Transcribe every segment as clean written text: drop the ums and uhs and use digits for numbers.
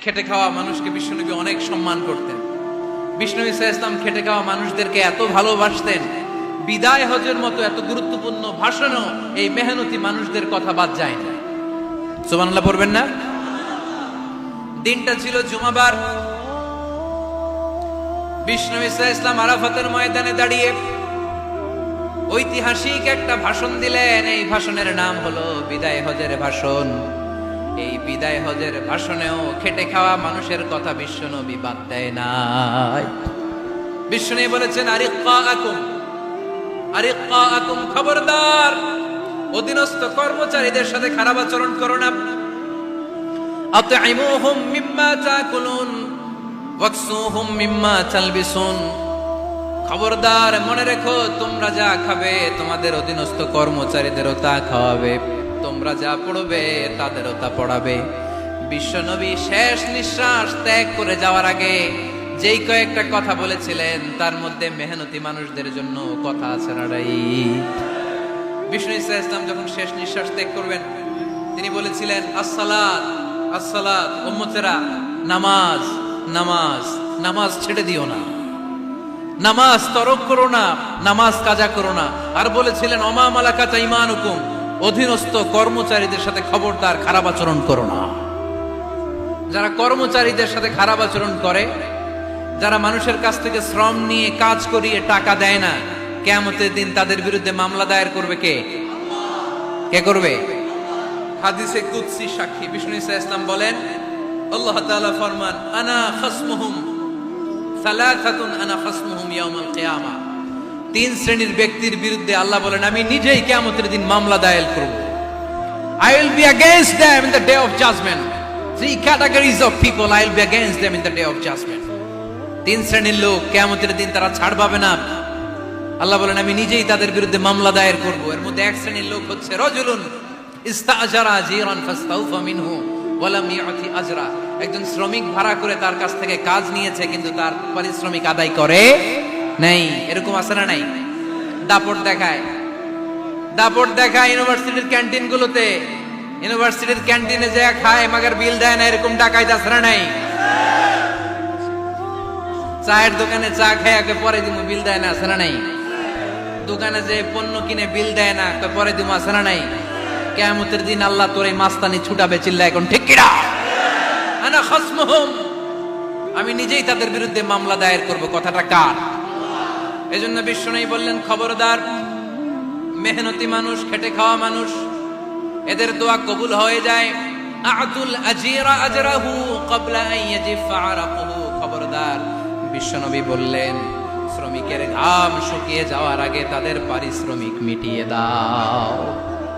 খেটে খাওয়া মানুষকে বিশ্বনবী অনেক সম্মান করতেন। বিষ্ণু ঈসা ইসলাম খেটে খাওয়া মানুষদেরকে এত ভালোবাসতেন, বিদায় হজের মতো এত গুরুত্বপূর্ণ ভাষণও এই মেহনতি মানুষদের কথা বাদ যায় না। সুবহানাল্লাহ পড়বেন না? দিনটা ছিল জুমাবার। বিষ্ণু ঈসা ইসলাম আরাফাতের ময়দানে দাঁড়িয়ে ঐতিহাসিক একটা ভাষণ দিলেন। এই ভাষণের নাম হলো বিদায় হজের ভাষণ। এই বিদায় হজের ভাষণেও খেটে খাওয়া মানুষের কথা বিশ্বনবী বাদ দেয় নাই। বিশ্বনবী বলেছেন, আরিক্কাকুম, খবরদার অধীনস্থ কর্মচারীদের সাথে খারাপ আচরণ করো না। আতঈমুহুম মিম্মা তাকুলুন ওয়াকসুহুম মিম্মা তালবিসুন, খবরদার মনে রেখো তোমরা যা খাবে তোমাদের অধীনস্থ কর্মচারীদেরও তা খাওয়াবে, তোমরা যা পড়বে তাদেরও তা পড়াবে। বিশ্বনবী শেষ নিঃশ্বাস ত্যাগ করে যাওয়ার আগে যেই কয়েকটা কথা বলেছিলেন তার মধ্যে মেহনতি মানুষদের জন্য কথা আছে না নাই? বিষ্ণু ঈসা ইসলাম যখন শেষ নিঃশ্বাস ত্যাগ করবেন তিনি বলেছিলেন, আসসালাত আসসালাত, উম্মতেরা নামাজ নামাজ, নামাজ ছেড়ে দিও না, নামাজ তরক করো না, নামাজ কাজা করো না। আর বলেছিলেন, অমা মালাকাত ঈমানুকুম, অধীনস্থ কর্মচারীদের সাথে খবরদার খারাপ আচরণ করো না। যারা কর্মচারীদের সাথে খারাপ আচরণ করে, যারা মানুষের কাছ থেকে শ্রম নিয়ে কাজ করিয়ে টাকা দেয় না, কিয়ামতের দিন তাদের বিরুদ্ধে মামলা দায়ের করবে কে? কে করবে? হাদিসে কুদসি সাক্ষী বিষ্ণু ঈসা ইসলাম বলেন, আল্লাহ তাআলা ফরমান, আনা খাসমুহুম সালাসাতুন আনা খাসমুহুম ইয়াউমাল কিয়ামা। তিন শ্রেণীর ব্যক্তির বিরুদ্ধে আল্লাহ বলেন আমি নিজেই কিয়ামতের দিন মামলা দায়ের করব। I will be against them in the day of judgment. Three categories of people I will be against them in the day of judgment. তিন শ্রেণীর লোক কিয়ামতের দিন তারা ছাড় পাবে না। আল্লাহ বলেন আমি নিজেই তাদের বিরুদ্ধে মামলা দায়ের করব। এর মধ্যে এক শ্রেণীর লোক হচ্ছে রাজুলুন ইস্তাজারা আজিরান ফাস্তাউফা মিনহু ওয়া লাম ইয়াতি আজরা। একজন শ্রমিক ভাড়া করে তার কাছ থেকে কাজ নিয়েছে কিন্তু তার পারিশ্রমিক আদায় করে নাই। এরকম আছে না নাই? দাপট দেখায়, দাপট দেখায় ইউনিভার্সিটির ক্যান্টিন গুলোতে। ইউনিভার্সিটির ক্যান্টিনে যে খায় মাগার বিল দেয় না, এরকম ডাকাইত আছে না নাই? চায়ের দোকানে চা খায় আগে পরে দিমু, বিল দেয় না, আছে না নাই? দোকানে যে পণ্য কিনে বিল দেয় না, পরে দিমু, আছে না নাই? কিয়ামতের দিন আল্লাহ তোর এই মাস্তানি ছুটাবে, চিল্লা এখন ঠিক কিনা? আনা খাসমুহুম, আমি নিজেই তাদের বিরুদ্ধে মামলা দায়ের করব। কথাটা কার? এজন্য বিশ্বনবী বললেন, খবরদার মেহনতি মানুষ, খেটে খাওয়া মানুষ, এদের দোয়া কবুল হয়ে যায়। আতুল আজিরা আজরাহু ক্বাবলা আন ইয়াজিফা আরাকুহু, খবরদার বিশ্বনবী বললেন শ্রমিকের ঘাম শুকিয়ে যাওয়ার আগে তাদের পারিশ্রমিক মিটিয়ে দাও।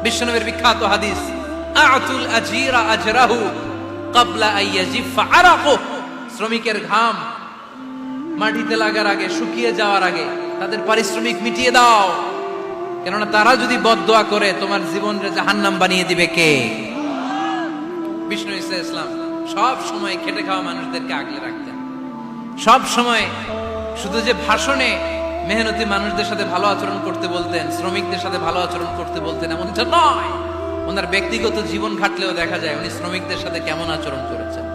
বিশ্বনবীর বিখ্যাত হাদিস, আতুল আজিরা আজরাহু ক্বাবলা আন ইয়াজিফা আরাকুহু, শ্রমিকের ঘাম মাটিতে লাগার আগে, শুকিয়ে যাওয়ার আগে তাদের পারিশ্রমিক মিটিয়ে দাও। কেননা তারা যদি বদদোয়া করে তোমার জীবনকে জাহান্নাম বানিয়ে দিবে কে? বিষ্ণু ঈসা ইসলাম সব সময় খেটে খাওয়া মানুষদেরকে আগলে রাখতেন। সব সময় শুধু যে ভাষণে মেহনতি মানুষদের সাথে ভালো আচরণ করতে বলতেন, শ্রমিকদের সাথে ভালো আচরণ করতে বলতেন এমনটা নয়, ওনার ব্যক্তিগত জীবন ঘাটলেও দেখা যায় উনি শ্রমিকদের সাথে কেমন আচরণ করেছেন।